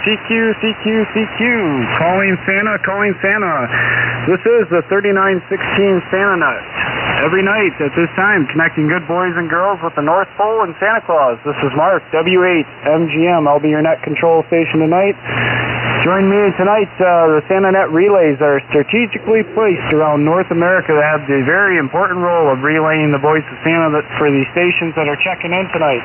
CQ. Calling Santa, calling Santa. This is the 3916 Santa Nut. Every night at this time, connecting good boys and girls with the North Pole and Santa Claus. This is Mark, W8MGM. I'll be your net control station tonight. Join me tonight. The Santa Net relays are strategically placed around North America that have the very important role of relaying the voice of Santa for the stations that are checking in tonight.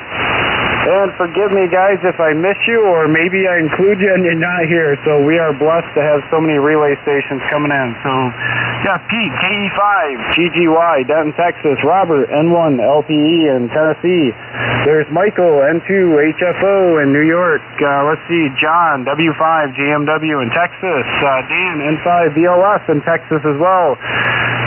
And forgive me, guys, if I miss you or maybe I include you and you're not here. So we are blessed to have so many relay stations coming in. So, yeah, Pete, KE5, GGY, Denton, Texas. Robert, N1, LPE in Tennessee. There's Michael, N2, HFO in New York. Let's see, John, W5, GMW in Texas. Dan, N5, BLS in Texas as well.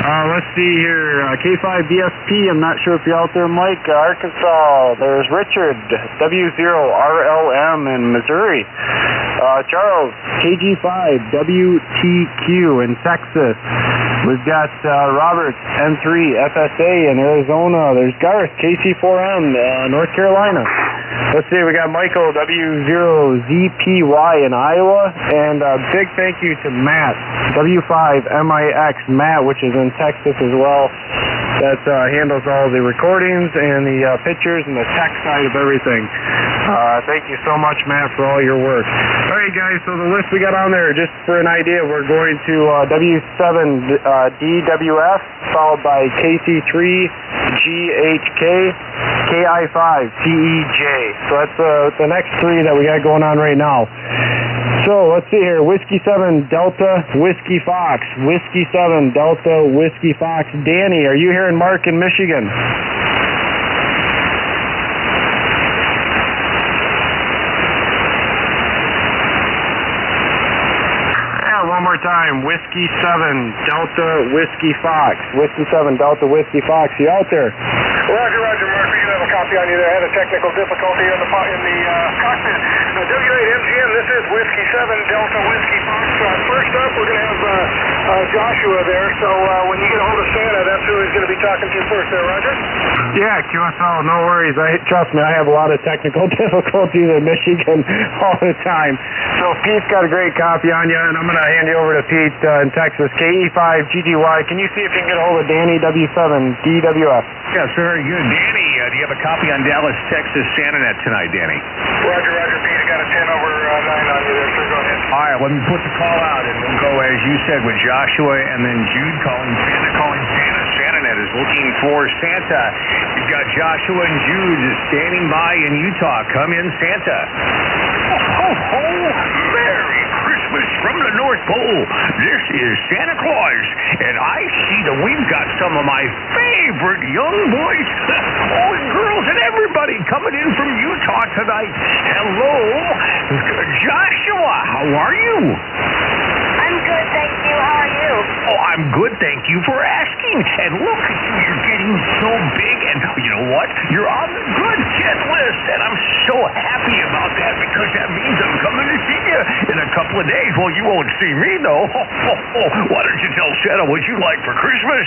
Let's see here, K5 BSP, I'm not sure if you're out there, Mike, Arkansas. There's Richard, W0RLM in Missouri. Charles, KG5 WTQ in Texas. We've got Robert, N3 FSA in Arizona. There's Garth, KC4M, North Carolina. Let's see, we got Michael, W0ZPY in Iowa. And a big thank you to Matt, W5MIX, Matt, which is in Texas as well. That handles all the recordings and the pictures and the tech side of everything. Thank you so much, Matt, for all your work. All right, guys, so the list we got on there, just for an idea, we're going to W7DWF, followed by KC3GHK, KI5CEJ. So that's the next three that we got going on right now. So let's see here, Whiskey 7 Delta Whiskey Fox, Whiskey 7 Delta Whiskey Fox. Danny, are you hearing Mark in Michigan? Yeah, one more time, Whiskey 7 Delta Whiskey Fox, Whiskey 7 Delta Whiskey Fox. You out there? Roger, Mark. We do have a copy on you there. I had a technical difficulty in the cockpit. W8MGM, this is Whiskey 7 Delta Whiskey Fox. First up, we're going to have Joshua there. So when you get a hold of Santa, that's who he's going to be talking to first there, Roger? Yeah, QSL, no worries. Trust me, I have a lot of technical difficulties in Michigan all the time. So Pete's got a great copy on you, and I'm going to hand you over to Pete in Texas. KE5GGY. Can you see if you can get a hold of Danny, W7DWF? Yes, very good. Danny, do you have a copy on Dallas, Texas, SantaNet tonight, Danny? Roger, Pete. I got a 10/9 on you there, sir. Go ahead. All right, let me put the call out, and we'll go, as you said, with Joshua and then Jude calling Santa. SantaNet is looking for Santa. You've got Joshua and Jude standing by in Utah. Come in, Santa. Ho, Merry Christmas from the North Pole. This is Santa Claus, and I see that we've got some of my favorite young boys, and girls, and everybody coming in from Utah tonight. Hello, Joshua. How are you? I'm good, thank you. How are you? Oh, I'm good, thank you for asking. And look at you, you're getting so big, and you know what? You're on the good kid list, and I'm so happy about that because that means I'm coming to see you in a couple of days. Well, you won't see me, though. Why don't you tell Santa what you'd like for Christmas?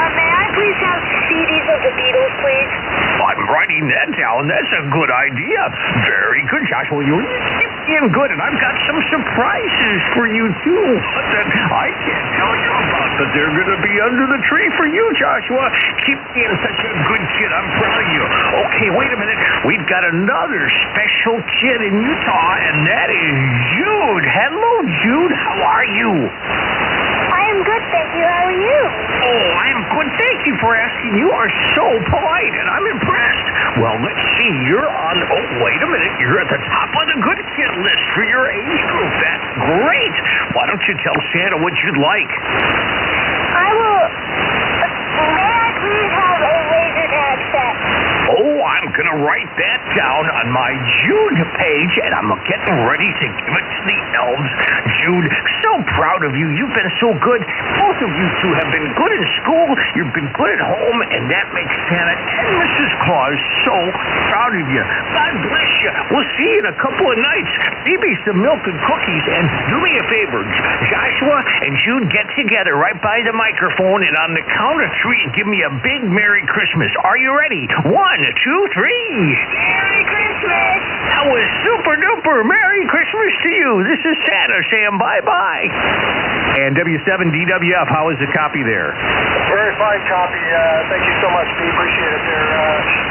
May I please have CDs of the Beatles, please? I'm writing that down. That's a good idea. Very good, Joshua. You keep being good, and I've got some surprises for you, too, that I can't tell you about, but they're going to be under the tree for you, Joshua. Keep being such a good kid. I'm proud of you. Okay, wait a minute. We've got another special kid in Utah, and that is Jude. Hello, Jude. How are you? I am good, thank you. How are you? Oh, I am good. Thank you for asking. You are so polite, and I'm impressed. Well, let's see. You're on... Oh, wait a minute. You're at the top of the good kid list for your age group. That's great. Why don't you tell Santa what you'd like? I will... May I please have a laser tag set? Oh, I'm going to write that down on my Jude page, and I'm getting ready to give it to the elves. Jude, so proud of you. You've been so good. Both of you two have been good in school. You've been good at home, and that makes Santa and Mrs. Claus so proud of you. God bless you. We'll see you in a couple of nights. Leave me some milk and cookies, and do me a favor. Joshua and Jude, get together right by the microphone, and on the count of three, give me a big Merry Christmas. Are you ready? 1, 2, 3. Merry Christmas! That was super duper. Merry Christmas. Christmas to you. This is Santa saying bye-bye. And W7DWF, how is the copy there? Very fine copy. Thank you so much, Pete. Appreciate it there.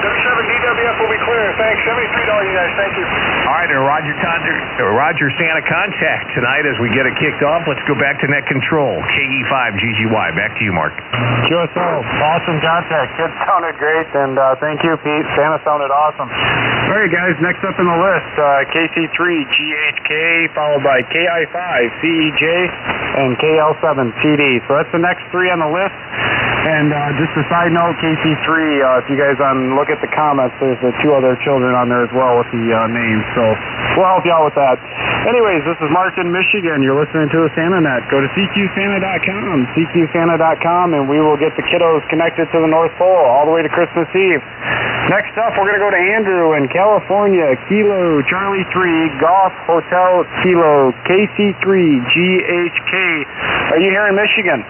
W7DWF will be clear. Thanks. $73, you guys. Thank you. All right, Roger Santa contact tonight as we get it kicked off. Let's go back to net control. KE5GGY. Back to you, Mark. QSO, awesome contact. Kids sounded great, and thank you, Pete. Santa sounded awesome. All right, guys, next up in the list, KC3GHK, followed by KI5CEJ, and KL7CD. So that's the next three on the list. And just a side note, KC3, if you guys look at the comments, there's the two other children on there as well with the names. So we'll help you out with that. Anyways, this is Mark in Michigan. You're listening to the SantaNet. Go to CQSanta.com, CQSanta.com, and we will get the kiddos connected to the North Pole all the way to Christmas Eve. Next up, we're going to go to Andrew in California. Kilo Charlie 3 Golf Hotel Kilo KC3GHK. Are you here in Michigan?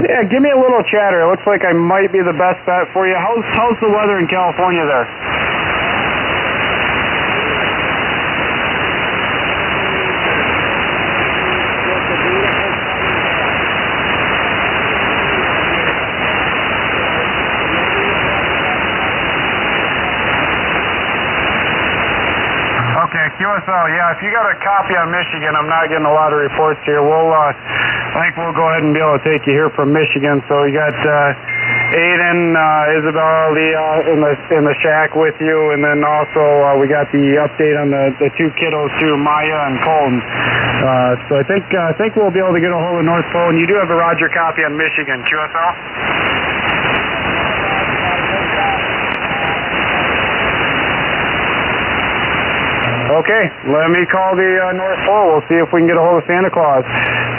Yeah, give me a little chatter. It looks like I might be the best bet for you. How's the weather in California there? Okay, QSO, yeah, if you got a copy on Michigan, I'm not getting a lot of reports here. I think we'll go ahead and be able to take you here from Michigan. So you got Aiden, Isabel, in the shack with you, and then also we got the update on the two kiddos too, Maya and Colton. So I think we'll be able to get a hold of North Pole, and you do have a Roger copy on Michigan, QSO. Okay, let me call the North Pole. We'll see if we can get a hold of Santa Claus.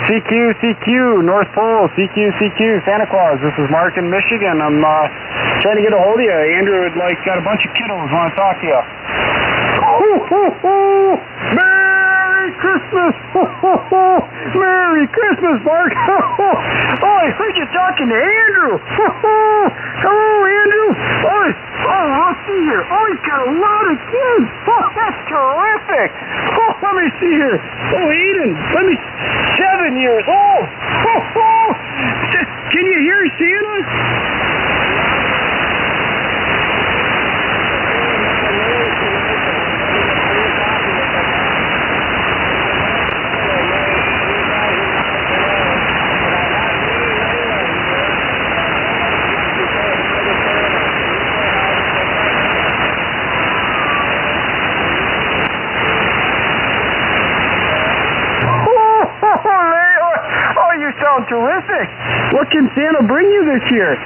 CQ, North Pole, CQ, Santa Claus. This is Mark in Michigan. I'm trying to get a hold of you. Andrew got a bunch of kiddos want to talk to you. Merry Christmas! Merry Christmas, Mark! Oh, I heard you talking to Andrew! Hello, Andrew! Oh, let's see here. Oh, he's got a lot of kids! Oh, that's terrific! Oh, let me see here. Oh, Aiden, 7 years old! Oh, can you hear Santa? Terrific! What can Santa bring you this year?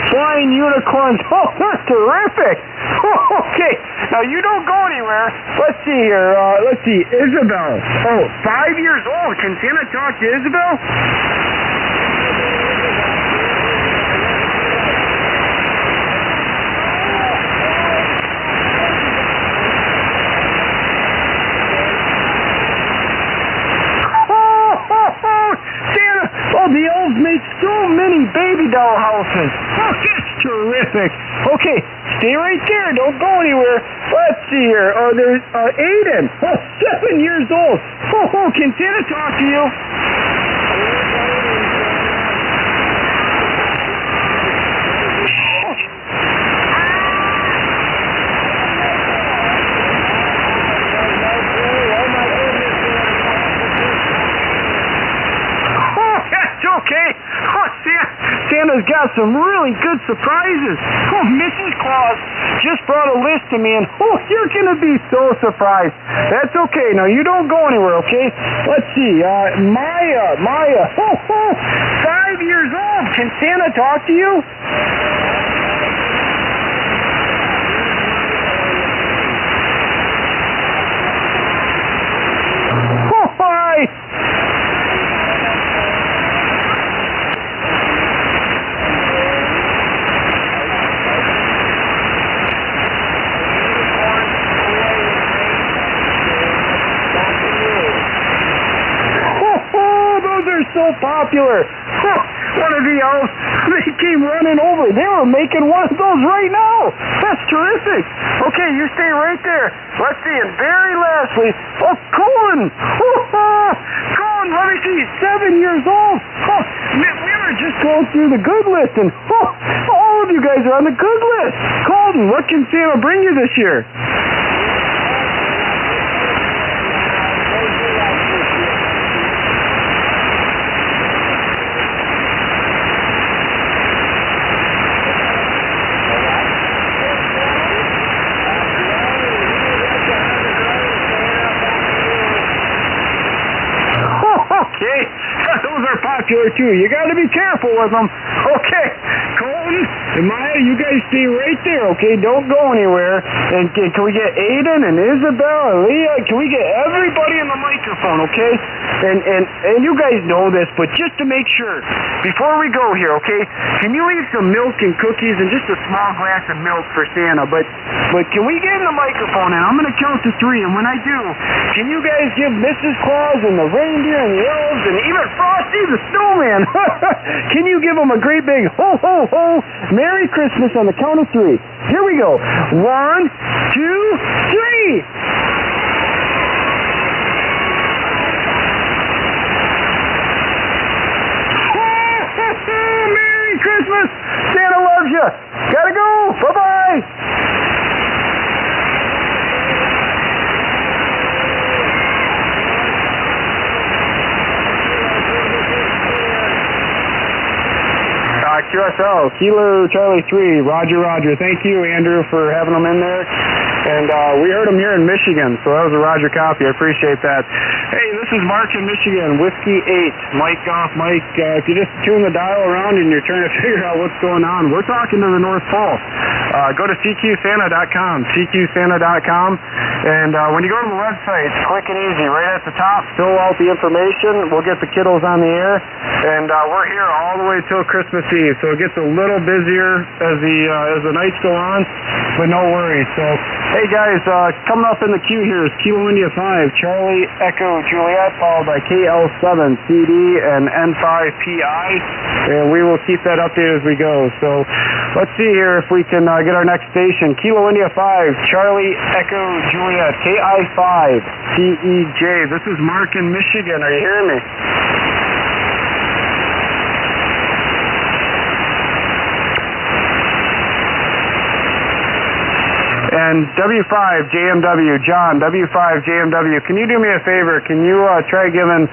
Flying unicorns! Oh, that's terrific! Oh, okay, now you don't go anywhere. Let's see here. Let's see, Isabel. Oh, 5 years old. Can Santa talk to Isabel? Santa! Oh, the elves make so many baby doll houses. Oh, that's terrific. Okay, stay right there. Don't go anywhere. Let's see here. There's Aiden. Oh, 7 years old. Oh, can Santa talk to you? Okay. Oh, Santa's got some really good surprises. Oh, Mrs. Claus just brought a list to me, and you're going to be so surprised. That's okay. Now, you don't go anywhere, okay? Let's see. Maya. 5 years old. Can Santa talk to you? so popular. One of the elves, they came running over. They were making one of those right now. That's terrific. Okay, you stay right there. Let's see, and very lastly, Colin. Colin, let me see, 7 years old. We were just going through the good list, and all of you guys are on the good list. Colton, what can Santa bring you this year? Okay, those are popular too. You got to be careful with them. Okay, Colton and Maya, you guys stay right there, okay? Don't go anywhere. And can we get Aiden and Isabel and Leah? Can we get everybody in the microphone, okay? And you guys know this, but just to make sure, before we go here, okay, can you leave some milk and cookies and just a small glass of milk for Santa? But can we get in the microphone, and I'm going to count to 3, and when I do, can you guys give Mrs. Claus and the reindeer and the elves and even Frosty the snowman, can you give them a great big ho, ho, ho, Merry Christmas on the count of 3? Here we go. 1, 2, 3. Merry Christmas! Santa loves you! Gotta go! Bye-bye! QSL, Kilo Charlie 3, Roger. Thank you, Andrew, for having them in there. And we heard them here in Michigan, so that was a Roger copy. I appreciate that. Hey, this is Mark in Michigan, Whiskey 8, Mike off. Mike, if you just tune the dial around and you're trying to figure out what's going on, we're talking to the North Pole. Go to CQSanta.com, CQSanta.com, and when you go to the website, it's quick and easy. Right at the top, fill out the information. We'll get the kiddos on the air, and we're here all the way till Christmas Eve, so it gets a little busier as the nights go on, but no worries. So, hey guys, coming up in the queue here is Kilo India 5, Charlie Echo Juliet, followed by KL7 CD and N5PI, and we will keep that updated as we go. So, let's see here if we can get our next station. Kilo India 5, Charlie Echo Juliet, KI5, CEJ. This is Mark in Michigan. Are you hearing me? And W5JMW, John, W5JMW, can you do me a favor? Can you try giving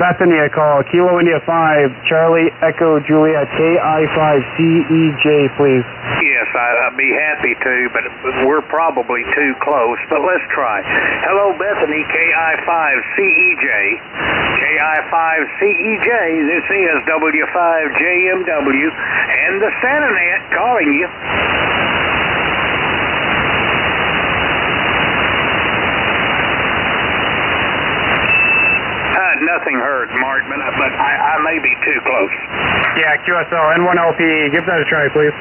Bethany a call? Kilo India 5, Charlie Echo Juliet, KI5CEJ, please. Yes, I'd be happy to, but we're probably too close, but let's try. Hello, Bethany, KI5CEJ. KI5CEJ, this is W5JMW, and the SantaNet calling you. Nothing heard, Mark, but I may be too close. Yeah, QSL, N1LP, give that a try, please.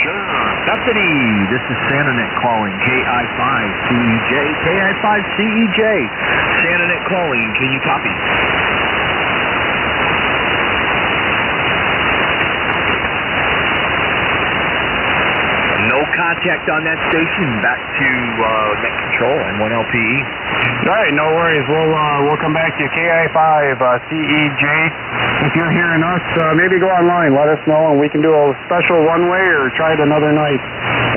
Sure. Bethany, this is SantaNet calling, KI5CEJ, KI5CEJ. SantaNet calling, can you copy? No contact on that station. Back to net control and 1LPE. All right, no worries. We'll come back to KI5CEJ. If you're hearing us, maybe go online. Let us know, and we can do a special one-way or try it another night.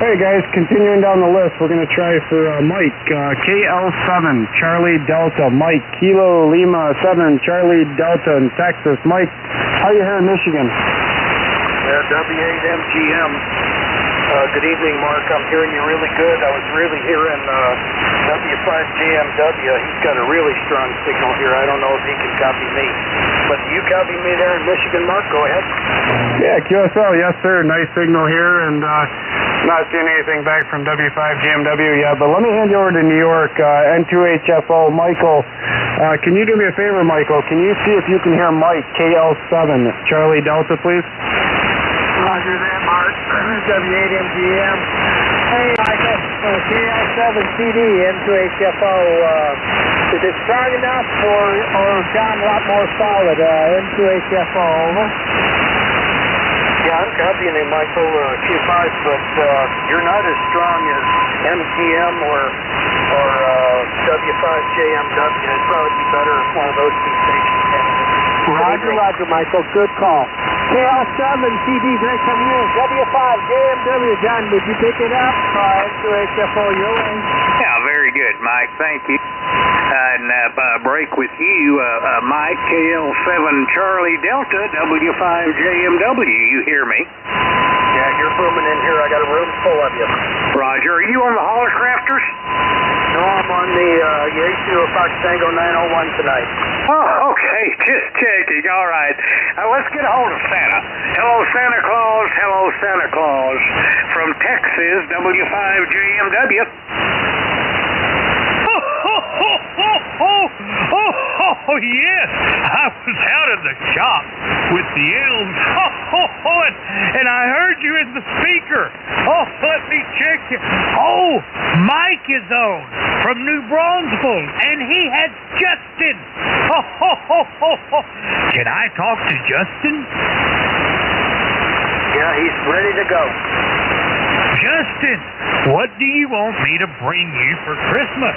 Hey guys, continuing down the list, we're going to try for Mike, KL7, Charlie Delta, Mike, Kilo Lima 7, Charlie Delta in Texas. Mike, how you here in Michigan? W8MGM. Good evening, Mark. I'm hearing you really good. I was really hearing W5JMW. He's got a really strong signal here. I don't know if he can copy me. But do you copy me there in Michigan, Mark? Go ahead. Yeah, QSL, yes sir. Nice signal here, and not seeing anything back from W5JMW yet. But let me hand you over to New York, N2HFO, Michael. Can you do me a favor, Michael? Can you see if you can hear Mike, KL7, Charlie Delta, please? Roger that, Mark. W8MGM. Hey, Michael. KL7CD, M2HFO. Is it strong enough or John a lot more solid? M2HFO, over. Yeah, I'm copying it, Michael, Q5, but you're not as strong as MGM or W5JMW. It'd probably be better if one of those two stations handled it. Roger, Michael. Good call. KL7CD, great coming in. W5JMW, John, did you pick it up? M2HFO, your way. Yeah, very good, Mike. Thank you. And break with you, Mike, KL7 Charlie Delta, W5JMW. You hear me? Yeah, you're booming in here. I got a room full of you. Roger. Are you on the Holliscrafters? No, I'm on the Yaesu Fox Tango 901 tonight. Oh, okay. Just checking. All right. Let's get a hold of Santa. Hello, Santa Claus. Hello, Santa Claus. From Texas, W5JMW. Oh, yes, I was out in the shop with the elms. And I heard you in the speaker. Oh, let me check you. Oh, Mike is on from New Braunfels, and he has Justin. Can I talk to Justin? Yeah, he's ready to go. Justin, what do you want me to bring you for Christmas?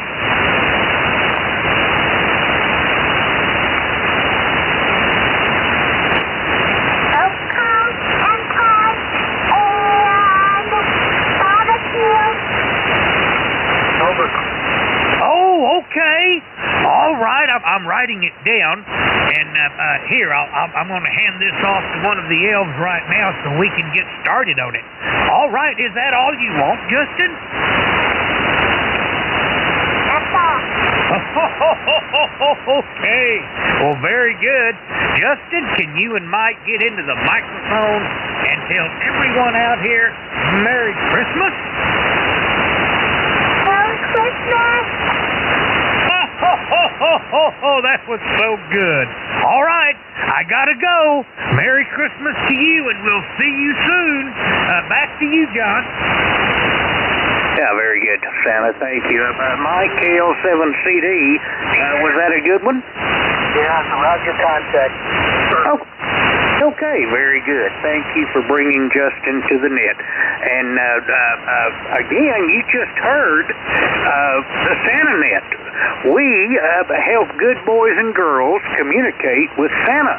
Okay. All right. I'm writing it down. And here, I'm going to hand this off to one of the elves right now so we can get started on it. All right. Is that all you want, Justin? That's all. Okay. Well, very good. Justin, can you and Mike get into the microphone and tell everyone out here Merry Christmas? Merry Christmas. That was so good. All right, I gotta go. Merry Christmas to you, and we'll see you soon. Back to you, John. Yeah, very good, Santa. Thank you. Mike, KL7CD. Was that a good one? Yeah, Roger, contact. Oh, okay, very good. Thank you for bringing Justin to the net. And again, you just heard the Santa Net. We help good boys and girls communicate with Santa.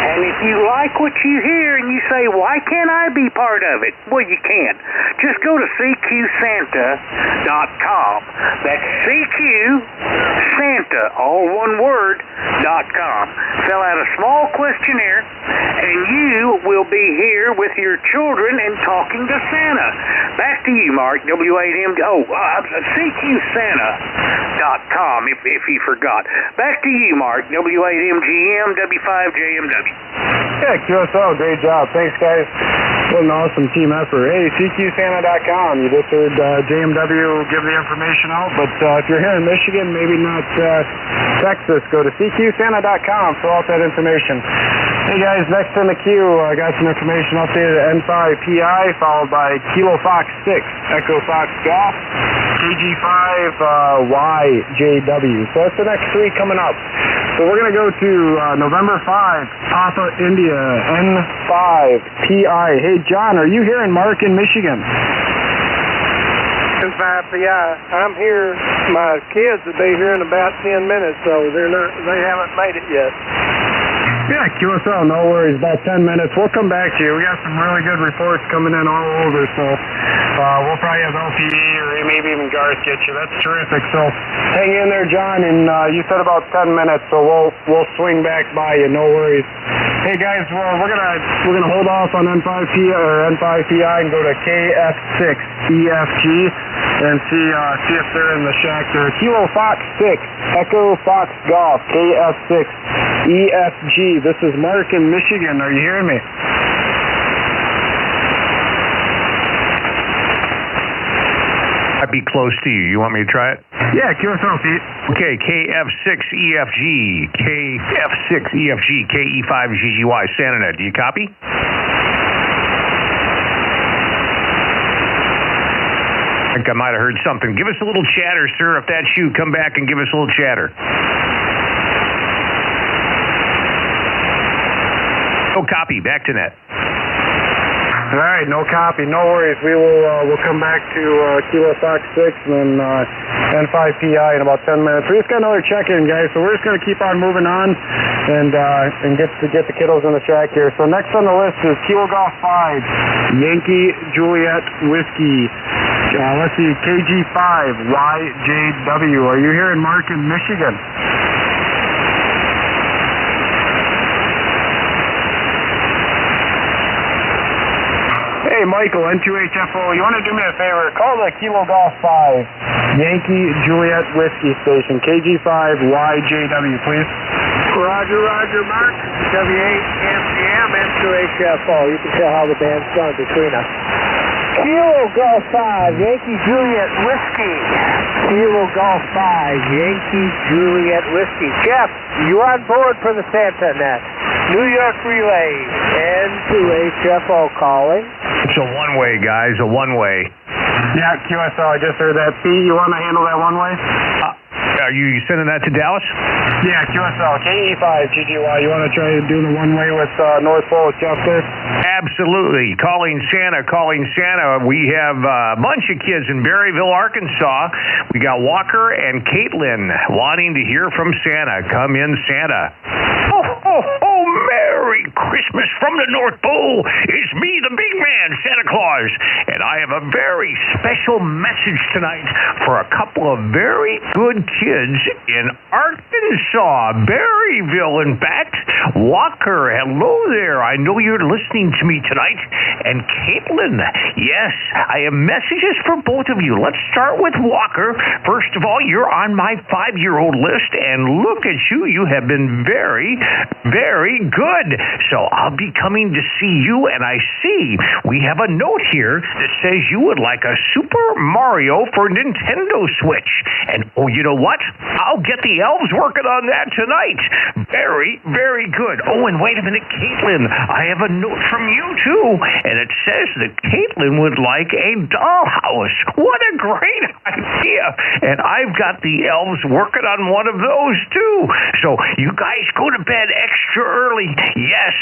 And if you like what you hear and you say, why can't I be part of it? Well, you can. Just go to CQSanta.com. That's CQSanta, all one word, .com. Fill out a small questionnaire, and you will be here with your children and talking to Santa. Back to you, Mark, CQSanta.com, if you forgot. Back to you, Mark, W8MGM, W5JMW. Yeah, QSO, great job. Thanks, guys. What an awesome team effort. Hey, CQSanta.com. You just heard JMW give the information out, but if you're here in Michigan, maybe not Texas, go to CQSanta.com, fill out that information. Hey guys, next in the queue, I got some information updated at N5PI, followed by Kilo Fox 6, Echo Fox Golf, KG5YJW. So that's the next three coming up. So we're going to go to November 5, Papa India, N5PI. Hey John, are you here in Markin, Michigan? N5PI. I'm here. My kids will be here in about 10 minutes, so they haven't made it yet. Yeah, QSL, no worries. About 10 minutes. We'll come back to you. We got some really good reports coming in all over, so we'll probably have LTE or maybe even Garth get you. That's terrific. So hang in there, John, and you said about 10 minutes, so we'll swing back by you. No worries. Hey guys, well we're gonna hold off on N5PI and go to KF6EFG and see if they're in the shack there. Kilo Fox 6, Echo Fox Golf, KF6EFG. This is Mark in Michigan. Are you hearing me? I'd be close to you. You want me to try it? Yeah, QSL, Pete. Okay, KF6EFG, KF6EFG, KE5GGY, SantaNet. Do you copy? I think I might have heard something. Give us a little chatter, sir. If that's you, come back and give us a little chatter. No copy. Back to net. All right, no copy, no worries. We'll come back to Kilo Fox 6 and then N5PI in about 10 minutes. We just got another check-in, guys, so we're just going to keep on moving on and get the kiddos in the track here. So next on the list is Kilo Golf 5, Yankee Juliet Whiskey. Let's see, KG5, YJW. Are you here in Markin, Michigan? Hey, Michael, N2HFO, you want to do me a favor? Call the Kilo Golf 5, Yankee Juliet Whiskey Station, KG5 YJW, please. Roger, Mark. W8MGM, N2HFO. You can tell how the band's done between us. Kilo Golf 5, Yankee Juliet Whiskey. Kilo Golf 5, Yankee Juliet Whiskey. Jeff, you on board for the Santa Net. New York Relay, N2HFO calling. It's a one-way, guys, a one-way. Yeah, QSL, I just heard that. P, you want to handle that one-way? Are you sending that to Dallas? Yeah, QSL, KE5, GGY. You want to try doing the one-way with North Pole with Jeff there? Absolutely. Calling Santa. We have a bunch of kids in Berryville, Arkansas. We got Walker and Caitlin wanting to hear from Santa. Come in, Santa. Oh, Merry Christmas from the North Pole. It's me, the big man, Santa Claus. And I have a very special message tonight for a couple of very good kids in Arkansas, Berryville. In fact, Walker, hello there. I know you're listening to me tonight. And Caitlin, yes, I have messages for both of you. Let's start with Walker. First of all, you're on my 5-year-old list, and look at you. You have been very, very good. So I'll be coming to see you, and I see we have a note here that says you would like a Super Mario for Nintendo Switch. And oh, you know what? I'll get the elves working on that tonight. Very, very good. Oh, and wait a minute, Caitlin, I have a note from you too, and it says that Caitlin would like a dollhouse. What a great idea. And I've got the elves working on one of those too. So you guys go to bed extra early. Yes,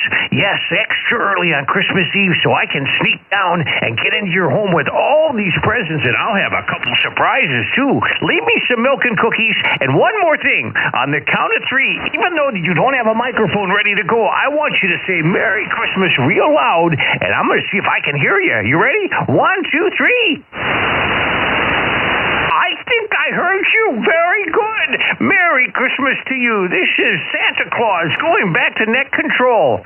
extra early on Christmas Eve so I can sneak down and get into your home with all these presents, and I'll have a couple surprises too. Leave me some milk and cookies. And one more thing, on the count of 3, even though you don't have a microphone ready to go, I want you to say Merry Christmas real loud, and I'm going to see if I can hear you. You ready? 1, 2, 3. I think I heard you. Very good. Merry Christmas to you. This is Santa Claus going back to net control.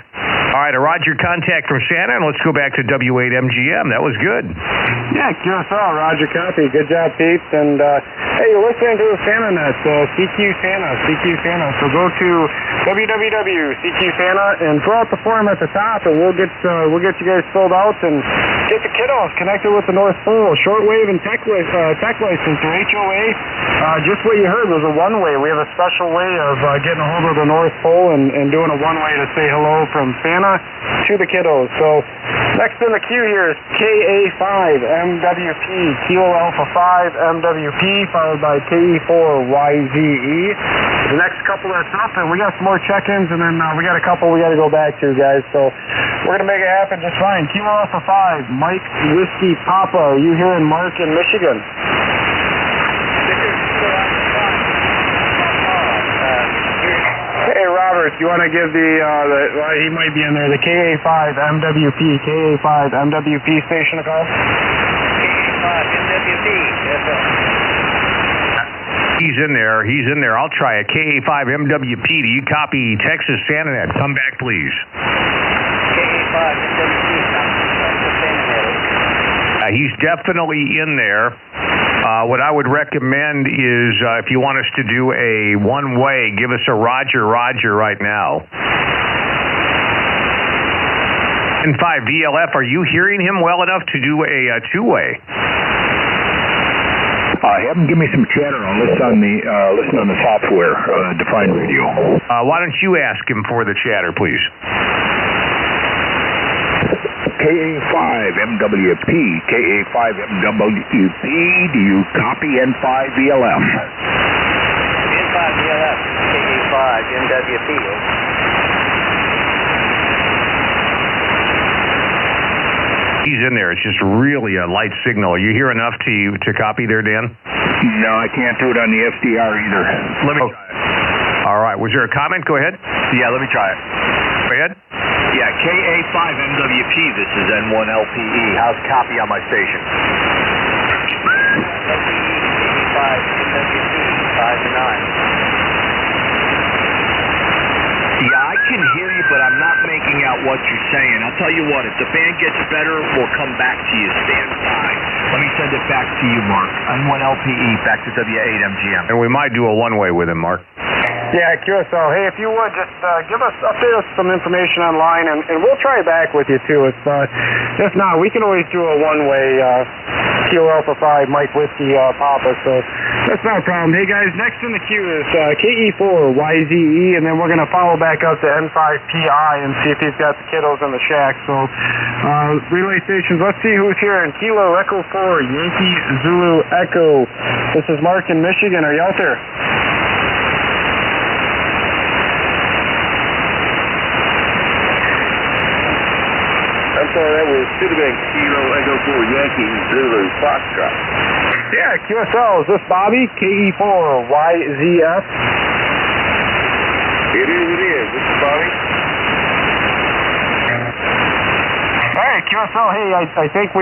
All right, a Roger contact from Santa, and let's go back to W8MGM. That was good. Yeah, QSL, Roger copy. Good job, Pete. And hey, you're listening to the Santa Net, CQ Santa. So go to www.CQ Santa and fill out the form at the top, and we'll get you guys filled out and get the kiddos connected with the North Pole shortwave and tech license or HOA. Just what you heard was a one-way. We have a special way of getting a hold of the North Pole and doing a one-way to say hello from Santa to the kiddos. So next in the queue here is KA5 MWP, Kilo Alpha 5 MWP, followed by KE4YZE. The next couple that's up, and we got some more check-ins, and then we got a couple we got to go back to, guys. So we're going to make it happen just fine. Kilo Alpha 5, Mike Whiskey Papa. Are you here in Markin, Michigan? Hey, Robert, you want to give he might be in there, the KA5 MWP station a call? KA5 MWP, yes, sir. He's in there. I'll try it. KA5 MWP. Do you copy Texas Santa Net? Come back, please. KA5 MWP, Texas Santa Net. He's definitely in there. What I would recommend is if you want us to do a one-way, give us a Roger right now. And 5 VLF, are you hearing him well enough to do a two-way? Have him give me some chatter on listen on the software, Define Radio. Why don't you ask him for the chatter, please? KA5MWP, KA5MWP, do you copy N5VLF? N5VLF, KA5MWP. He's in there. It's just really a light signal. You hear enough to copy there, Dan? No, I can't do it on the SDR either. Let me try it. All right. Was there a comment? Go ahead. Yeah, let me try it. Go ahead. Yeah, KA5MWP, this is N1LPE. How's copy on my station? KA5MWP, 5 to 9. Yeah, I can hear you, but I'm not making out what you're saying. I'll tell you what, if the band gets better, we'll come back to you. Stand by. Let me send it back to you, Mark. N1LPE, back to W8MGM. And we might do a one-way with him, Mark. Yeah, QSL. Hey, if you would, just update us some information online, and we'll try back with you, too. If not, we can always do a one-way Kilo Alpha 5 Mike Whiskey Papa, so that's not a problem. Hey, guys, next in the queue is KE4YZE, and then we're going to follow back up to N5PI and see if he's got the kiddos in the shack. So, relay stations, let's see who's here in Kilo Echo 4, Yankee Zulu Echo. This is Mark in Michigan. Are you out there? I'm sorry, that should have been Kilo Echo 4 Yankee Zulu Foxtrot. Yeah, QSL. Is this Bobby? KE4YZF? It is. This is Bobby. Hey, QSL. Hey, I think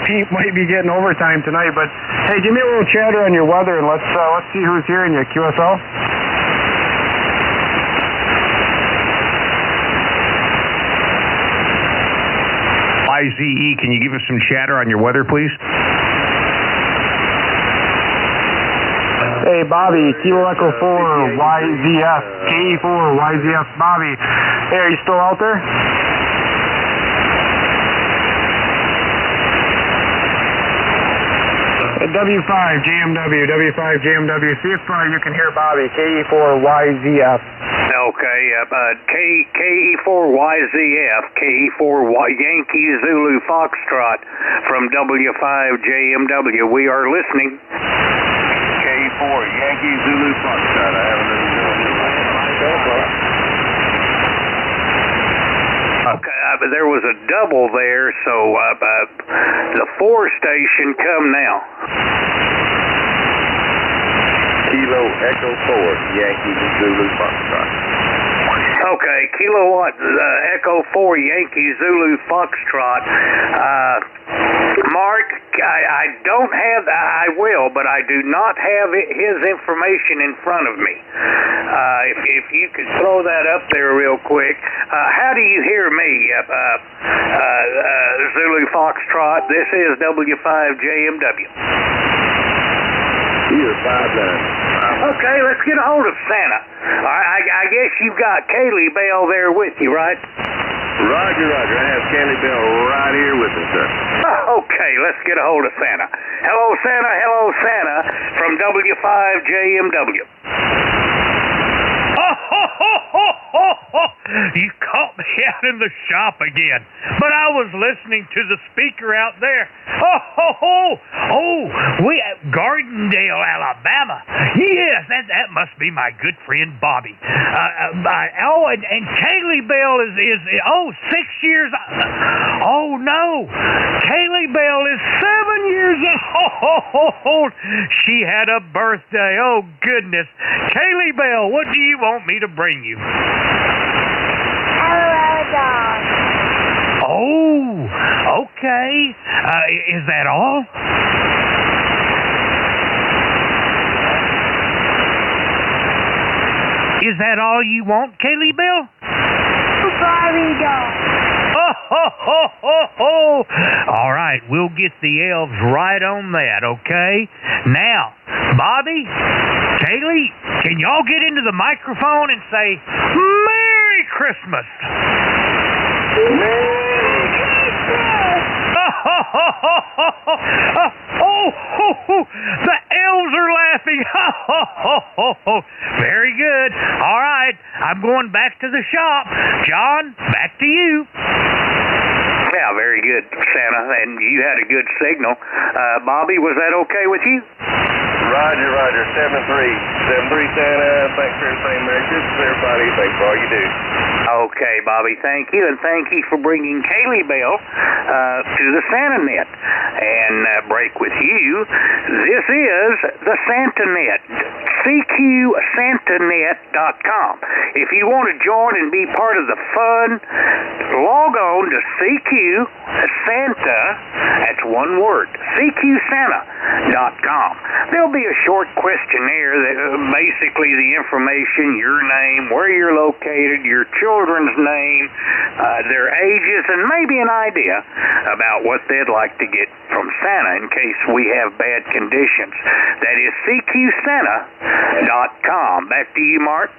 Pete might be getting overtime tonight, but hey, give me a little chatter on your weather, and let's see who's hearing you, QSL. YZE, can you give us some chatter on your weather, please? Hey, Bobby, Kilo Echo 4 YZF, KE4 YZF, Bobby. Hey, are you still out there? W5JMW, see if you can hear Bobby, KE4 YZF. Okay, KE4YZF, KE4 Yankee Zulu Foxtrot from W5JMW. We are listening. KE4 Yankee Zulu Foxtrot. I have a little Okay, there was a double there, so the 4 station come now. Kilo Echo 4 Yankee Zulu Foxtrot. Okay, Kilowatt Echo 4 Yankee Zulu Foxtrot. Mark, I don't have, I will, but I do not have his information in front of me. If you could throw that up there real quick. How do you hear me, Zulu Foxtrot? This is W5JMW. Here, 5-9. Okay, let's get a hold of Santa. All right, I guess you've got Kaylee Bell there with you, right? Roger. I have Kaylee Bell right here with us, sir. Okay, let's get a hold of Santa. Hello, Santa, from W5JMW. You caught me out in the shop again, but I was listening to the speaker out there. We at Gardendale, Alabama. Yes, that must be my good friend Bobby. And Kaylee Bell is 6 years. Oh no, Kaylee Bell is 7 years old. She had a birthday. Oh goodness, Kaylee Bell, what do you want me to bring you? Oh, okay. Is that all? Is that all you want, Kaylee Bell? Barbie doll. All right, we'll get the elves right on that, okay? Now, Bobby, Kaylee, can y'all get into the microphone and say, Merry Christmas? The elves are laughing. Very good. All right, I'm going back to the shop. John, back to you. Yeah, very good, Santa, and you had a good signal. Bobby, was that okay with you? Roger, 7-3. 7-3 Santa, thanks for everything. Merry Christmas, everybody. Thanks for all you do. Okay, Bobby, thank you, and thank you for bringing Kaylee Bell to the SantaNet and break with you. This is the SantaNet, CQSantaNet.com. If you want to join and be part of the fun, log on to CQ Santa, that's one word, CQSanta.com. There'll be a short questionnaire that basically the information, your name, where you're located, your children's name, their ages, and maybe an idea about what they'd like to get from Santa in case we have bad conditions. That is CQSanta.com. Back to you, Mark.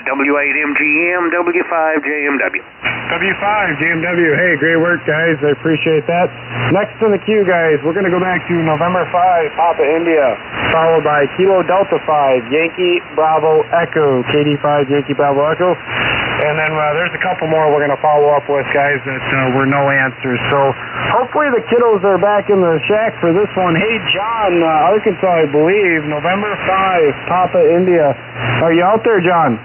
W8MGM, W5JMW. W5JMW. Hey, great work, guys. I appreciate that. Next in the queue, guys, we're going to go back to November 5, Papa India, followed by Kilo Delta 5, Yankee Bravo Echo, KD5, Yankee Bravo Echo. And then there's a couple more we're going to follow up with, guys, that were no answers. So hopefully the kiddos are back in the shack for this one. Hey, John, Arkansas, I believe, November 5, Papa India. Are you out there, John?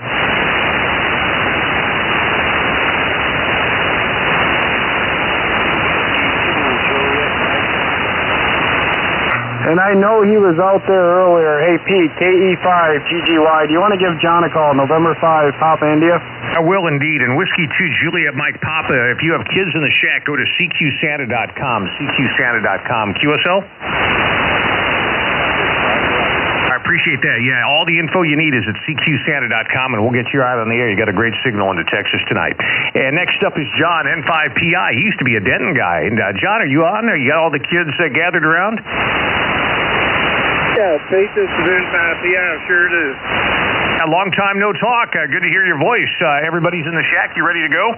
And I know he was out there earlier. Hey, Pete, KE5, GGY. Do you want to give John a call? November 5, Papa India? I will indeed. And Whiskey 2, Juliet, Mike, Papa. If you have kids in the shack, go to CQSanta.com. CQSanta.com. QSL? I appreciate that. Yeah, all the info you need is at CQSanta.com, and we'll get you out on the air. You got a great signal into Texas tonight. And next up is John, N5PI. He used to be a Denton guy. And John, are you on there? You got all the kids gathered around? Yeah, Pete, this is N5PI. Sure do. A long time no talk. Good to hear your voice. Everybody's in the shack. You ready to go?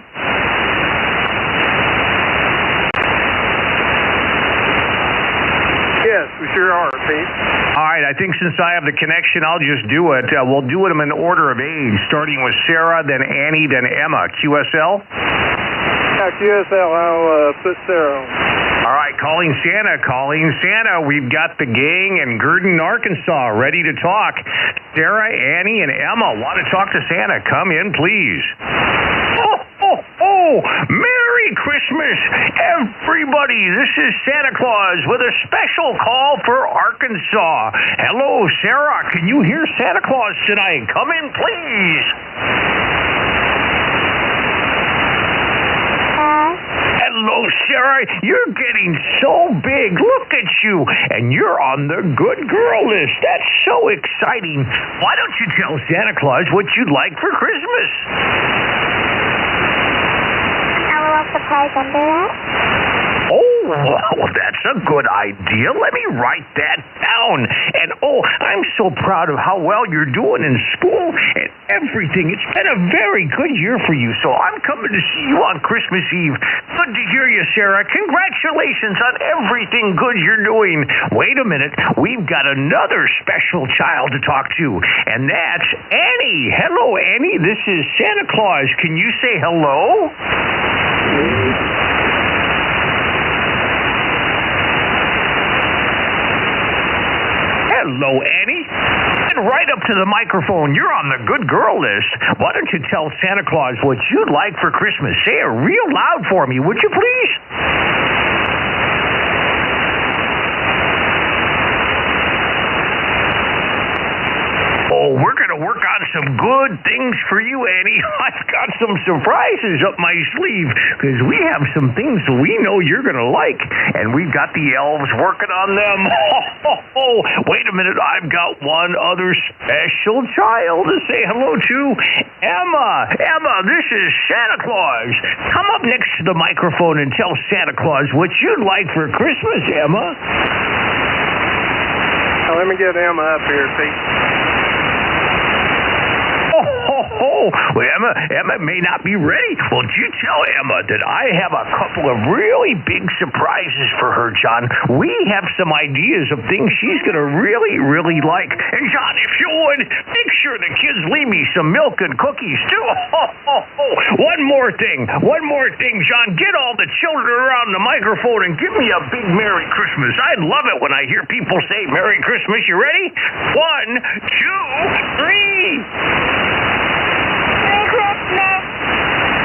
Yes, we sure are, Pete. All right, I think since I have the connection, I'll just do it. We'll do them in order of age, starting with Sarah, then Annie, then Emma. QSL? Yeah, QSL. I'll put Sarah on. All right, calling Santa. We've got the gang in Gurdon, Arkansas, ready to talk. Sarah, Annie, and Emma want to talk to Santa. Come in, please. Oh, Merry Christmas, everybody. This is Santa Claus with a special call for Arkansas. Hello, Sarah. Can you hear Santa Claus tonight? Come in, please. Hello, Sarah. You're getting so big. Look at you. And you're on the good girl list. That's so exciting. Why don't you tell Santa Claus what you'd like for Christmas? I would like to play under that. Oh, well, that's a good idea. Let me write that down. And, I'm so proud of how well you're doing in school and everything. It's been a very good year for you, so I'm coming to see you on Christmas Eve. Good to hear you, Sarah. Congratulations on everything good you're doing. Wait a minute. We've got another special child to talk to, and that's Annie. Hello, Annie. This is Santa Claus. Can you say hello? Hello, Annie. Get right up to the microphone. You're on the good girl list. Why don't you tell Santa Claus what you'd like for Christmas? Say it real loud for me, would you please? Oh, we're going to work on some good things for you, Annie. I've got some surprises up my sleeve because we have some things we know you're going to like, and we've got the elves working on them. Wait a minute. I've got one other special child to say hello to. Emma. Emma, this is Santa Claus. Come up next to the microphone and tell Santa Claus what you'd like for Christmas, Emma. Now, let me get Emma up here, Pete. well, Emma may not be ready. Well, you tell Emma that I have a couple of really big surprises for her, John. We have some ideas of things she's going to really, really like. And, John, if you would, make sure the kids leave me some milk and cookies, too. One more thing, John. Get all the children around the microphone and give me a big Merry Christmas. I love it when I hear people say Merry Christmas. You ready? 1, 2, 3. Merry Christmas.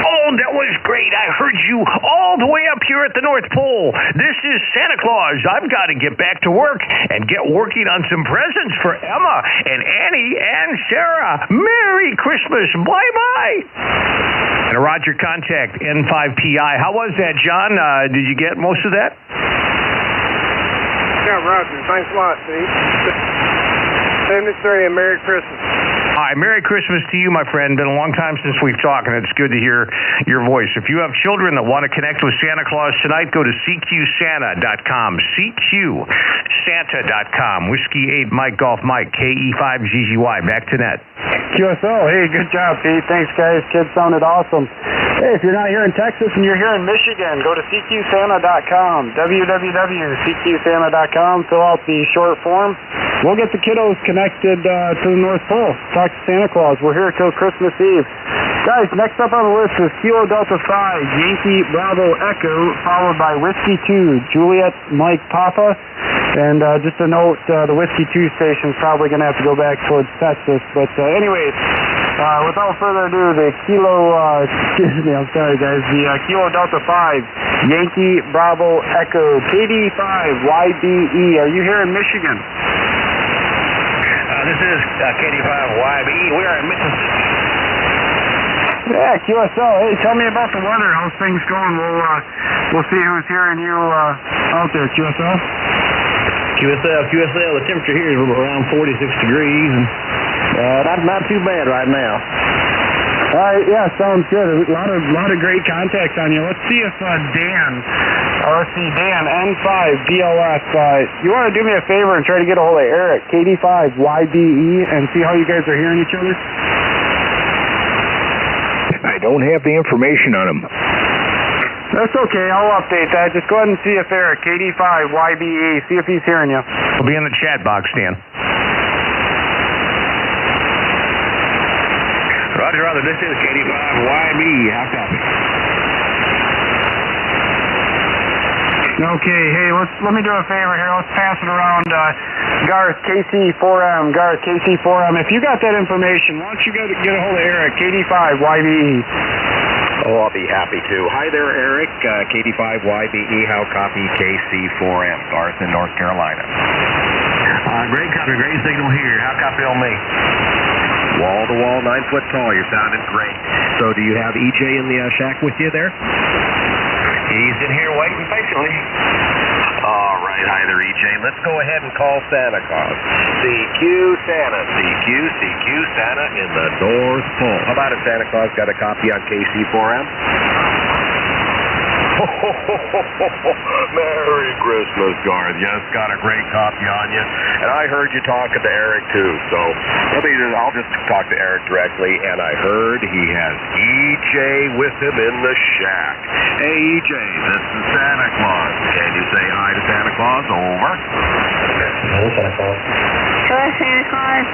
Oh, that was great. I heard you all the way up here at the North Pole. This is Santa Claus. I've got to get back to work and get working on some presents for Emma and Annie and Sarah. Merry Christmas. Bye-bye. And Roger, contact N5PI. How was that, John? Did you get most of that? Yeah, Roger. Thanks a lot, Steve. 73 and Merry Christmas. Hi, Merry Christmas to you, my friend. Been a long time since we've talked, and it's good to hear your voice. If you have children that want to connect with Santa Claus tonight, go to CQSanta.com. CQSanta.com. Whiskey 8 Mike Golf Mike, KE5GGY. Back to net. QSO, hey, good job, Pete. Thanks, guys. Kids sounded awesome. Hey, if you're not here in Texas and you're here in Michigan, go to CQSanta.com. www.CQSanta.com. Fill out the short form. We'll get the kiddos connected to the North Pole. Talk to Santa Claus. We're here till Christmas Eve. Guys, next up on the list is Kilo Delta 5, Yankee Bravo Echo, followed by Whiskey 2, Juliet Mike Papa. And just a note, the Whiskey 2 station's probably going to have to go back towards Texas. But anyways, without further ado, the Kilo, excuse me, I'm sorry guys, the Kilo Delta 5, Yankee Bravo Echo, KD5 YBE. Are you here in Michigan? This is KD5YBE. We are in Mississippi. Yeah, QSO. Hey, tell me about the weather. How's things going? We'll see who's hearing you out there, QSO. QSL, the temperature here is around 46 degrees, and not too bad right now. All right, yeah, sounds good. A lot of great contacts on you. Let's see if Dan, N5 DLF, you want to do me a favor and try to get a hold of Eric, KD5 YBE, and see how you guys are hearing each other? I don't have the information on him. That's okay. I'll update that. Just go ahead and see if Eric, KD5 YBE, see if he's hearing you. We'll be in the chat box, Dan. Roger, this is KD5YBE. How copy? Okay, hey, let me do a favor here. Let's pass it around. Garth, KC4M. Garth, KC4M. If you got that information, why don't you get a hold of Eric, KD5YBE. Oh, I'll be happy to. Hi there, Eric. KD5YBE. How copy? KC4M. Garth in North Carolina. Great copy. Great signal here. How copy on me? Wall to wall, 9 foot tall. You're sounding great. So do you have EJ in the shack with you there? He's in here waiting patiently. All right. Hi there, EJ. Let's go ahead and call Santa Claus. CQ Santa. CQ Santa in the North Pole. How about it, Santa Claus? Got a copy on KC4M? Merry Christmas, Garth. Yes, got a great copy on you. And I heard you talking to Eric, too. So I'll just talk to Eric directly. And I heard he has EJ with him in the shack. Hey, EJ, this is Santa Claus. Can you say hi to Santa Claus? Over. Hello, Santa Claus. Hello, Santa Claus.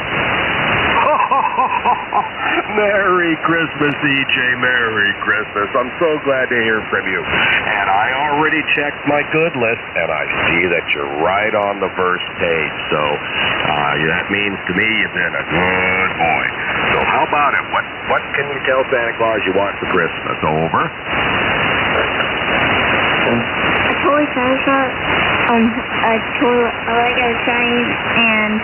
Merry Christmas, EJ. Merry Christmas. I'm so glad to hear from you. And I already checked my good list, and I see that you're right on the first page. So that means to me you've been a good boy. So how about it? What can you tell Santa Claus you want for Christmas? Over. A toy Santa Claus, a Lego train, and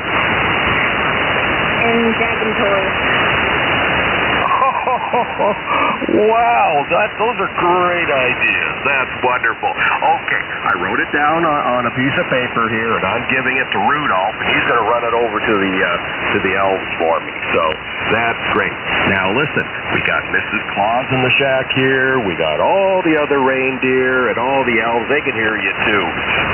dragon toys. Wow, those are great ideas. That's wonderful. Okay, I wrote it down on a piece of paper here, and I'm giving it to Rudolph, and he's going to run it over to the elves for me. So that's great. Now listen, we got Mrs. Claus in the shack here. We got all the other reindeer and all the elves. They can hear you too.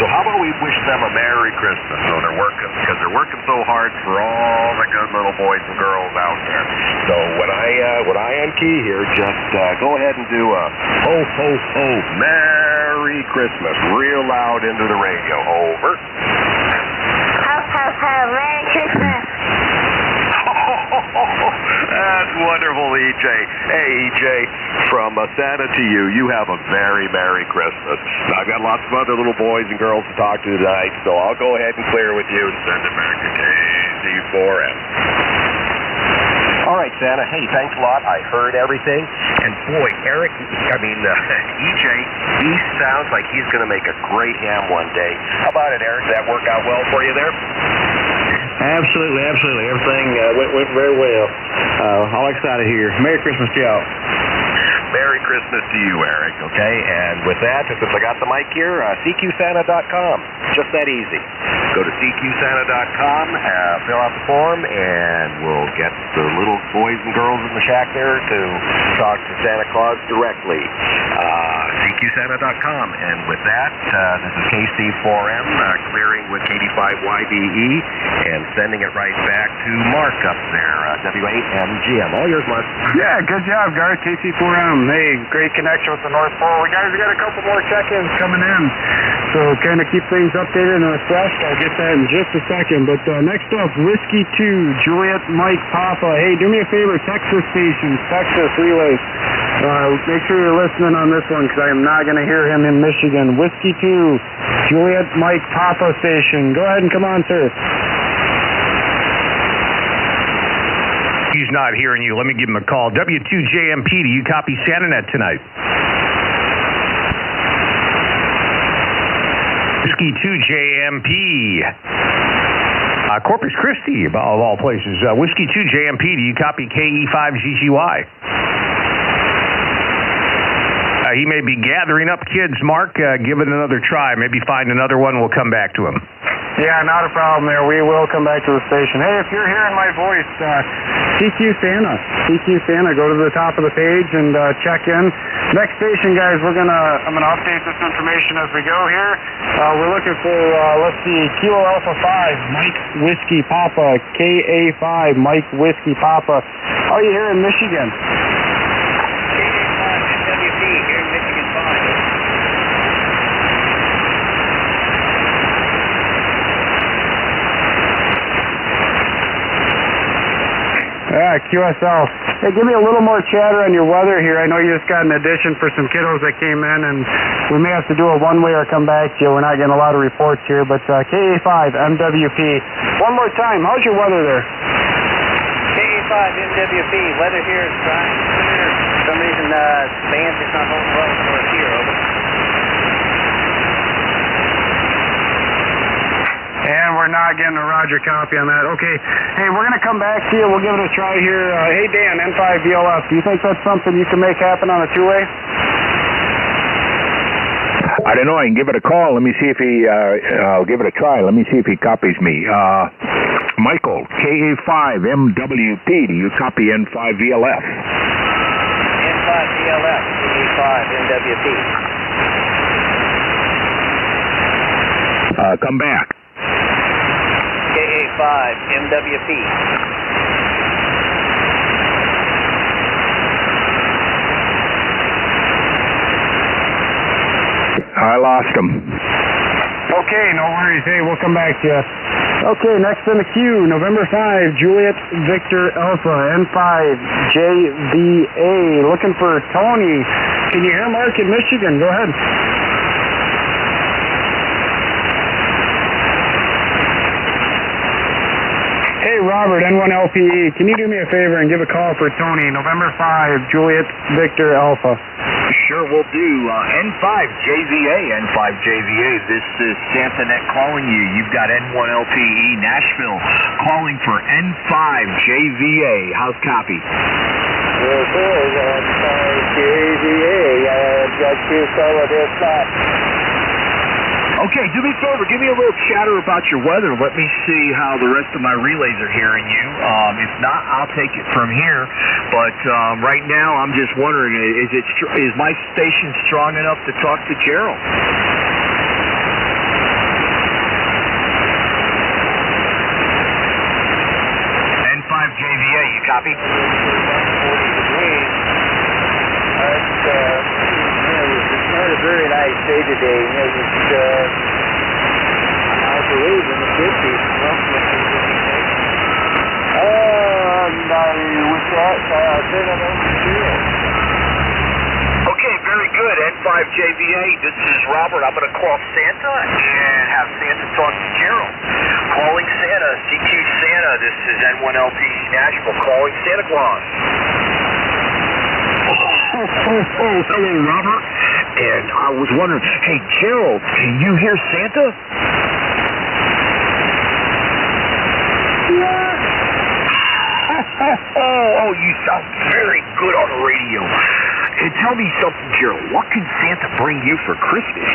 So how about we wish them a Merry Christmas? So they're working, because they're working so hard for all the good little boys and girls out there. So when I am key here, just go ahead and do a ho ho ho Merry Christmas real loud into the radio. Over. Ho, ho, ho, Merry Christmas. That's wonderful, EJ. Hey, EJ, from Santa to you, you have a very Merry Christmas. Now, I've got lots of other little boys and girls to talk to tonight, so I'll go ahead and clear with you and send it back to KC4M. All right, Santa. Hey, thanks a lot. I heard everything. And boy, EJ, he sounds like he's going to make a great ham one day. How about it, Eric? Did that work out well for you there? Absolutely. Everything went very well. All excited here. Merry Christmas to y'all. Merry Christmas to you, Eric, okay? And with that, since I got the mic here, CQSanta.com. Just that easy. Go to CQSanta.com, fill out the form, and we'll get the little boys and girls in the shack there to talk to Santa Claus directly. CQSanta.com. And with that, this is KC4M clearing with KD5YBE and sending it right back to Mark up there, W8MGM. All yours, Mark. Yeah, good job, guys. KC4M. Hey, great connection with the North Pole. Guys, we got a couple more check-ins coming in, so kind of keep things updated and refreshed. I'll get that in just a second. But next up, Whiskey 2, Juliet Mike Papa. Hey, do me a favor, Texas station, Texas relays. Make sure you're listening on this one, because I am not going to hear him in Michigan. Whiskey 2, Juliet Mike Papa station. Go ahead and come on, sir. He's not hearing you. Let me give him a call. W2JMP, do you copy SantaNet tonight? Whiskey 2JMP. Corpus Christi, of all places. Whiskey 2JMP, do you copy KE5GGY? He may be gathering up kids, Mark. Give it another try. Maybe find another one. We'll come back to him. Yeah, not a problem there. We will come back to the station. Hey, if you're hearing my voice, CQ Santa, go to the top of the page and check in. Next station, guys, I'm gonna update this information as we go here. We're looking for, let's see, Kilo Alpha 5, Mike Whiskey Papa, KA5, Mike Whiskey Papa. Are you here in Michigan? KA5, NWP, here in Michigan 5. QSL. Hey, give me a little more chatter on your weather here. I know you just got an addition for some kiddos that came in, and we may have to do a one-way or come back to you. We're not getting a lot of reports here, but KA5, MWP. One more time, how's your weather there? KA5, MWP, weather here is dry and clear. For some reason, band's just not holding well for us here, over. And we're not getting a Roger copy on that. Okay. Hey, we're going to come back to you. We'll give it a try here. Hey, Dan, N5VLF, do you think that's something you can make happen on a two-way? I don't know. I can give it a call. Let me see if he, I'll give it a try. Let me see if he copies me. Michael, KA5MWP, do you copy N5VLF? N5VLF, KA5MWP. Come back. KA5MWP. I lost him. Okay, no worries. Hey, we'll come back to you. Okay, next in the queue, November 5, Juliet Victor Alpha, N5JVA. Looking for Tony. Can you hear Mark in Michigan? Go ahead. Hey, Robert, N1LPE, can you do me a favor and give a call for Tony, November 5, Juliet Victor Alpha? Sure will do. N5JVA, N5JVA, this is SantaNet calling you. You've got N1LPE Nashville calling for N5JVA. How's copy? This is N5JVA. Just you follow this back. Okay, do me a favor. Give me a little chatter about your weather. Let me see how the rest of my relays are hearing you. If not, I'll take it from here. But right now, I'm just wondering, is my station strong enough to talk to Gerald? N5JVA, you copy? 140 degrees. It's not a very nice day today. I believe in the 50s. With that, then I'm over here. Okay, very good. N5JVA, this is Robert. I'm going to call Santa and have Santa talk to Gerald. Calling Santa, CQ Santa. This is N1LPC Nashville calling Santa Claus. Hello, Robert. And I was wondering, hey, Gerald, can you hear Santa? Yeah. Oh, you sound very good on the radio. And tell me something, Gerald. What can Santa bring you for Christmas?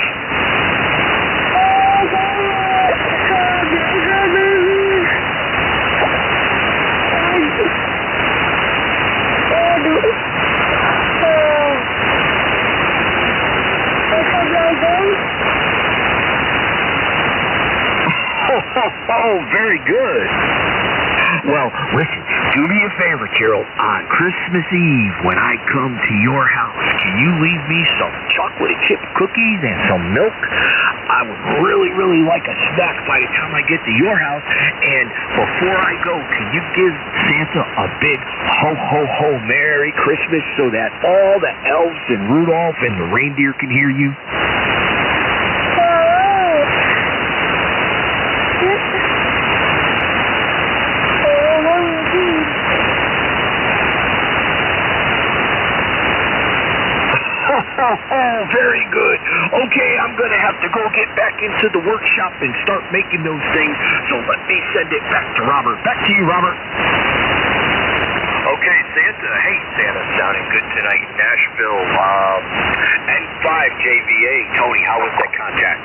Oh, very good. Well, listen, do me a favor, Gerald. On Christmas Eve, when I come to your house, can you leave me some chocolate chip cookies and some milk? I would really, really like a snack by the time I get to your house. And before I go, can you give Santa a big ho, ho, ho, Merry Christmas so that all the elves and Rudolph and the reindeer can hear you? Oh, very good. Okay, I'm going to have to go get back into the workshop and start making those things, so let me send it back to Robert. Back to you, Robert. Okay, Santa. Hey, Santa, sounding good tonight in Nashville. N5JVA. Tony, how was that contact?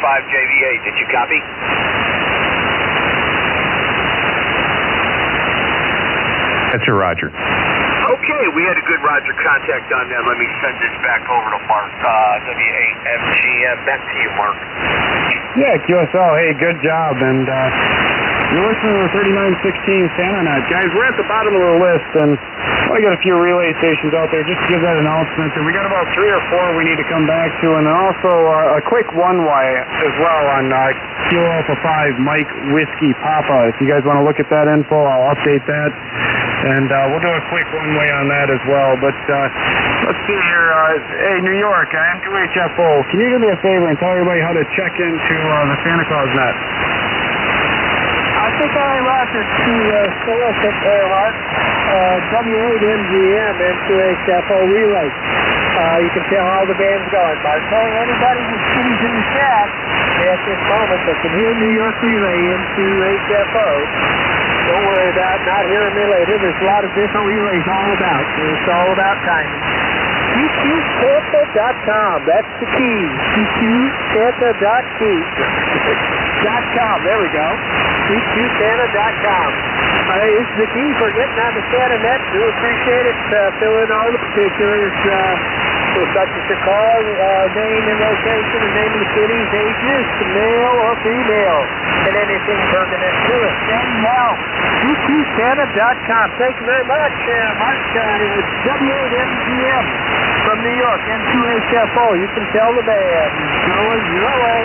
N5JVA, did you copy? That's a Roger. Okay, we had a good Roger contact on that. Let me send this back over to Mark. W8MGM. Back to you, Mark. Yeah, QSL, hey, good job. And you're listening to the 3916 Santa Net. Guys, we're at the bottom of the list, and I got a few relay stations out there. Just to give that announcement. And we got about 3 or 4 we need to come back to. And then also a quick one-way as well on Kilo Alpha 5, Mike Whiskey Papa. If you guys want to look at that info, I'll update that. And we'll do a quick one-way on that as well. But let's see here. Hey, New York, M2HFO, can you do me a favor and tell everybody how to check into the Santa Claus net? I think I lost it to solicit W8MGM M2HFO relay. You can tell how the band's going. By telling anybody who's sitting in the chat at this moment that can hear New York relay M2HFO, don't worry about not hearing me later. There's a lot of different relays all about. It's all about timing. CQSanta.com. That's the key. CQSanta.com. There we go. CQSanta.com. This is the key for getting on the Santa net. Do appreciate it. Fill in all the particulars. Such as your call, name and location, and name of the city's ages, male or female, and anything pertinent to it. Anyhow, CQSanta.com. Thank you very much, Mark. It was W8MGM from New York, N2HFO. You can tell the band. Going your way.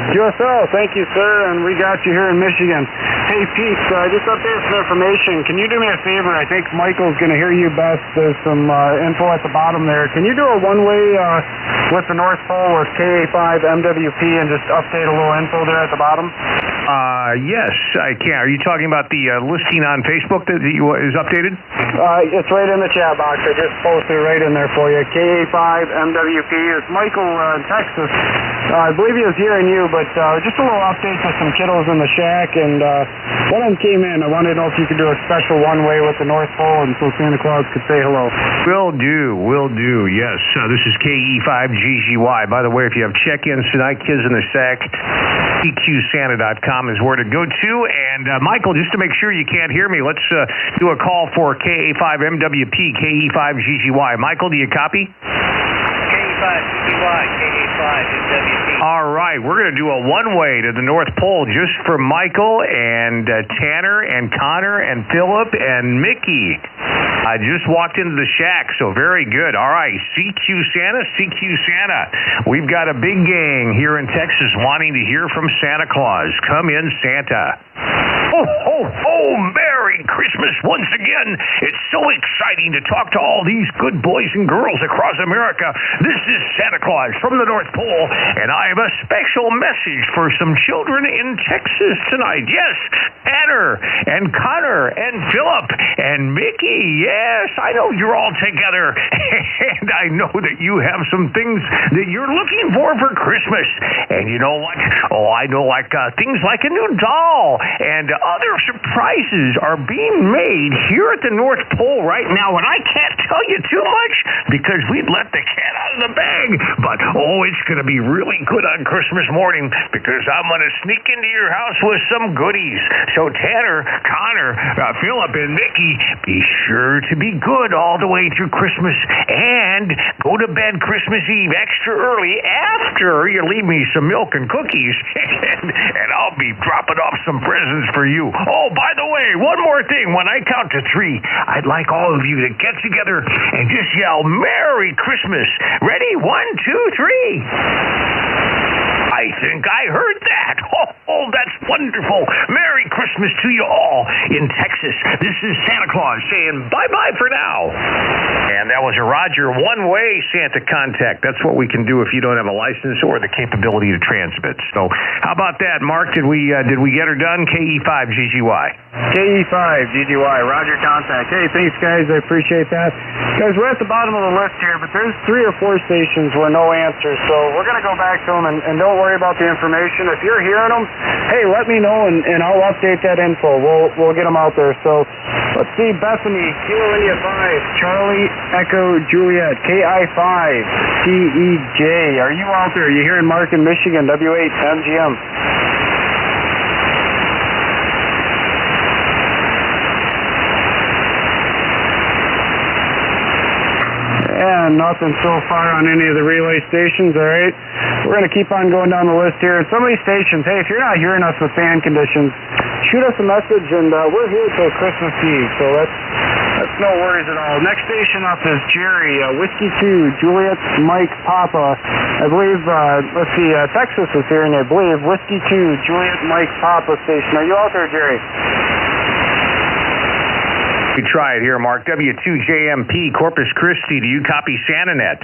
QSL, thank you, sir, and we got you here in Michigan. Hey, Pete, just update some information. Can you do me a favor? I think Michael's going to hear you best. There's some info at the bottom there. Can you do a one-way with the North Pole with KA5 MWP and just update a little info there at the bottom? Yes, I can. Are you talking about the listing on Facebook that is updated? It's right in the chat box. I just posted it right in there for you. KA5MWP. It's Michael in Texas. I believe he was hearing you, but just a little update to some kiddos in the shack. And one of them came in. I wanted to know if you could do a special one-way with the North Pole, and so Santa Claus could say hello. Will do. Yes. This is KE5GGY. By the way, if you have check-ins tonight, kids in the shack, EQSanta.com is where to go to. And Michael, just to make sure you can't hear me, let's do a call for KA5MWP, KE5GGY. Michael, do you copy? KE5GGY, KA5MWP. All right, we're going to do a one-way to the North Pole just for Michael and Tanner and Connor and Philip and Mickey. I just walked into the shack, so very good. All right, CQ Santa. We've got a big gang here in Texas wanting to hear from Santa Claus. Come in, Santa. Oh, Merry Christmas once again. It's so exciting to talk to all these good boys and girls across America. This is Santa Claus from the North Pole, and I have a special message for some children in Texas tonight. Yes, Tanner and Connor and Philip and Mickey. Yes, I know you're all together, and I know that you have some things that you're looking for Christmas. And you know what? Oh, I know things like a new doll and other surprises are being made here at the North Pole right now, and I can't tell you too much because we'd let the cat out of the bag, but it's going to be really good on Christmas morning because I'm going to sneak into your house with some goodies. So Tanner, Connor, Philip, and Mickey, be sure to be good all the way through Christmas and go to bed Christmas Eve extra early after you leave me some milk and cookies, and I'll be dropping off some presents for you. Oh, by the way, one more thing. When I count to 3, I'd like all of you to get together and just yell Merry Christmas. Ready? 1, 2, 3. I think I heard that. Oh, that's wonderful. Merry Christmas to you all in Texas. This is Santa Claus saying bye-bye for now. And that was a Roger one-way Santa contact. That's what we can do if you don't have a license or the capability to transmit. So how about that, Mark? Did we get her done? KE5GGY. KE5GGY, Roger contact. Hey, thanks, guys. I appreciate that. Guys, we're at the bottom of the list here, but there's 3 or 4 stations where no answers. So we're going to go back to them, and don't worry about the information. If you're hearing them, hey, let me know, and I'll update that info. We'll get them out there. So let's see, Bethany, Kilo India 5, Charlie Echo Juliet, KI5, TEJ. Are you out there? You here in Markin, Michigan, W8 MGM. And nothing so far on any of the relay stations, all right? We're going to keep on going down the list here. And some of these stations, hey, if you're not hearing us with fan conditions, shoot us a message, and we're here till Christmas Eve, so that's no worries at all. Next station up is Jerry, Whiskey 2, Juliet, Mike, Papa. I believe, let's see, Texas is hearing, I believe, Whiskey 2, Juliet, Mike, Papa station. Are you out there, Jerry? We try it here, Mark. W2JMP, Corpus Christi. Do you copy SantaNet?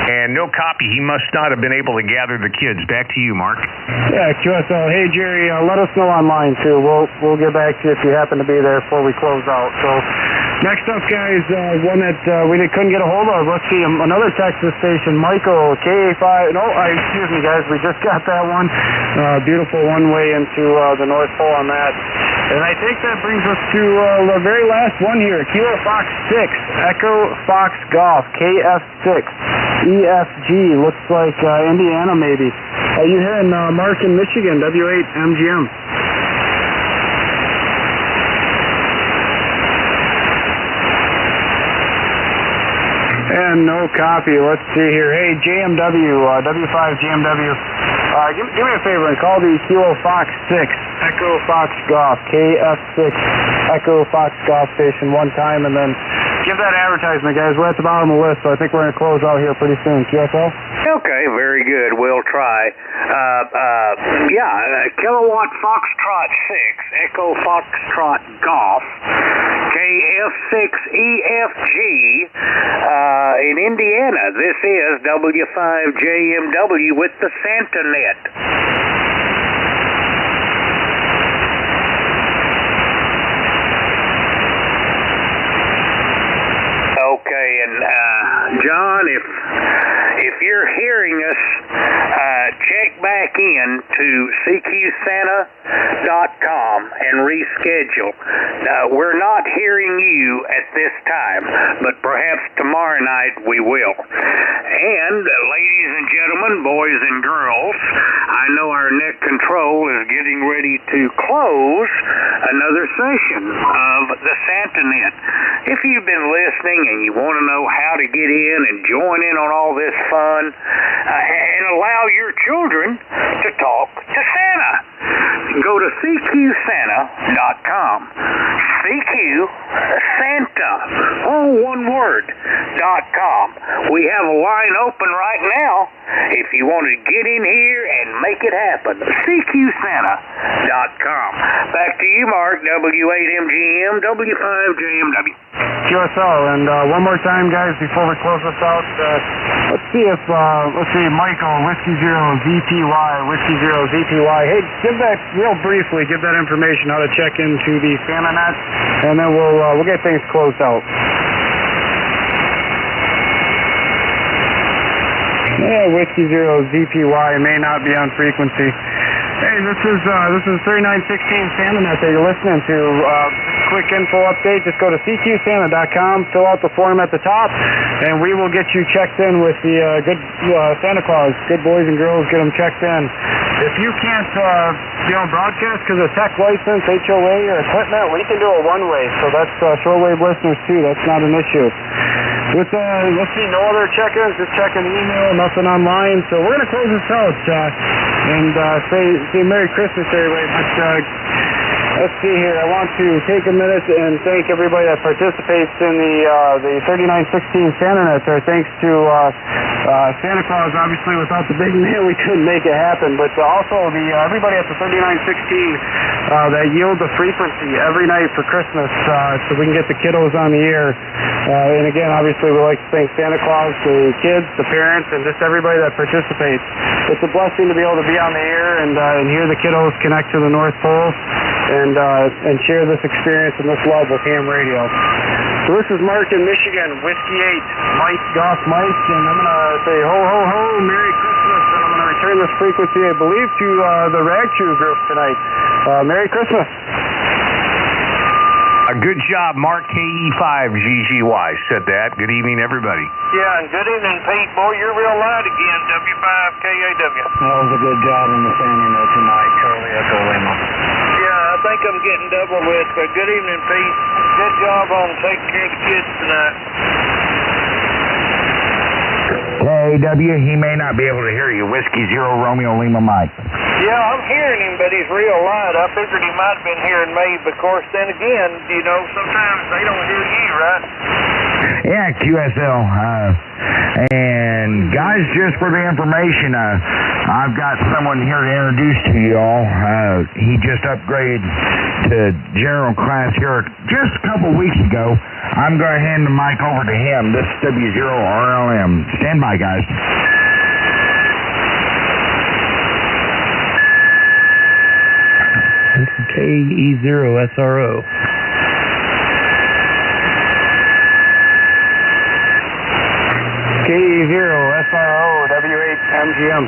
And no copy. He must not have been able to gather the kids. Back to you, Mark. Yeah, QSL. Hey, Jerry, let us know online, too. We'll get back to you if you happen to be there before we close out. So next up, guys, one that we couldn't get a hold of. Let's see, another Texas station, Michael, KA5. No, excuse me, guys. We just got that one. Beautiful one-way into the North Pole on that. And I think that brings us to the very last one here, Kilo Fox 6, Echo Fox Golf, KF6, EFG. Looks like Indiana, maybe. Are you here in Markin, Michigan, W8 MGM? And no copy. Let's see here. Hey, JMW, W5 JMW. Give me a favor and call the Kilo Fox 6, Echo Fox Golf, KF6, Echo Fox Golf Station one time, and then give that advertisement, guys. We're at the bottom of the list, so I think we're going to close out here pretty soon. QSL? Okay, very good. We'll try. Kilowatt Foxtrot 6, Echo Foxtrot Golf. KF6EFG in Indiana. This is W5JMW with the SantaNet. Okay, and John, if you're hearing us, check back in to CQSanta.com and reschedule. We're not hearing you at this time, but perhaps tomorrow night we will. And ladies and gentlemen, boys and girls, I know our net control is getting ready to close another session of the SantaNet. If you've been listening and you want to know how to get in and join in on all this fun and allow your children to talk to Santa, go to CQSanta.com. CQ Santa, all one word, .com. We have a line open right now if you want to get in here and make it happen. CQSanta.com. Back to you, Mark. W8MGM, W5JMW. QSL, and one more time, guys, before we close this out, let's see, Michael, Whiskey Zero ZPY, hey, give that information how to check into the SantaNet, and then we'll get things closed out. Yeah, Whiskey Zero ZPY may not be on frequency. Hey, this is 3916 SantaNet that you're listening to. Quick info update, just go to CQSanta.com, fill out the form at the top, and we will get you checked in with the good Santa Claus, good boys and girls, get them checked in. If you can't broadcast because of tech license, HOA, or equipment, we can do a one-way, so that's shortwave listeners too, that's not an issue. Let's see, no other check-ins, just checking the email, nothing online, so we're going to close this out and say Merry Christmas to everybody, but let's see here. I want to take a minute and thank everybody that participates in the 3916 SantaNet there. Thanks to Santa Claus, obviously, without the big man, we couldn't make it happen. But also everybody at the 3916 that yield the frequency every night for Christmas so we can get the kiddos on the air. And again, obviously, we like to thank Santa Claus, the kids, the parents, and just everybody that participates. It's a blessing to be able to be on the air and hear the kiddos connect to the North Pole and share this experience and this love with ham radio. So this is Mark in Michigan, Whiskey 8, Mike, Goss Mike, and I'm going to say ho, ho, ho, Merry Christmas, and I'm going to return this frequency, I believe, to the Ragchew group tonight. Merry Christmas. Good job, Mark KE5GGY said that. Good evening, everybody. Yeah, and good evening, Pete. Boy, you're real loud again, W5KAW. That was a good job in the SantaNet tonight, Charlie Echo Lima. Yeah, I think I'm getting double with, but good evening, Pete. Good job on taking care of the kids tonight. KAW, he may not be able to hear you. Whiskey Zero Romeo Lima Mike. Yeah, I'm hearing him, but he's real loud. I figured he might have been hearing me, but of course, then again, sometimes they don't hear you, right? Yeah, QSL. And guys, just for the information, I've got someone here to introduce to you all. He just upgraded to general class here just a couple weeks ago. I'm going to hand the mic over to him. This is W0RLM. Stand by, guys. This is KE0SRO. KE0SRO, W8MGM.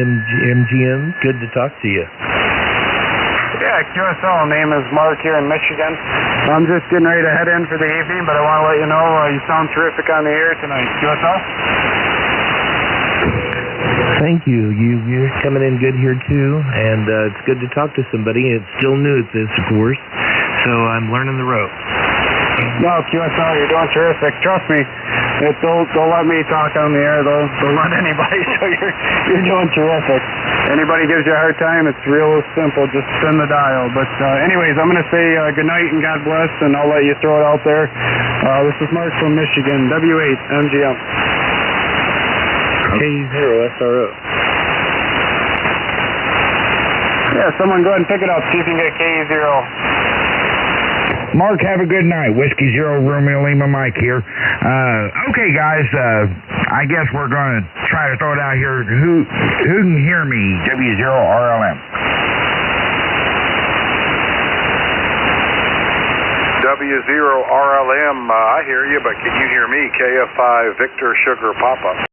W8MGM, good to talk to you. Yeah, QSL, name is Mark here in Michigan. I'm just getting ready to head in for the evening, but I want to let you know you sound terrific on the air tonight. QSL? Thank you. You're coming in good here too, and it's good to talk to somebody. It's still new at this, of course, so I'm learning the ropes. No, QSL, you're doing terrific. Trust me, don't let me talk on the air. Don't let anybody. So you're doing terrific. Anybody gives you a hard time, it's real simple. Just spin the dial. But anyways, I'm going to say good night and God bless, and I'll let you throw it out there. This is Mark from Michigan, W8MGM. KE0SRO. Yeah, someone go ahead and pick it up. See if you can get KE0. Mark, have a good night. Whiskey Zero, Romeo Lima, Mike here. Okay, guys, I guess we're going to try to throw it out here. Who can hear me? W0RLM. W0RLM, I hear you, but can you hear me? KF5 Victor Sugar Papa.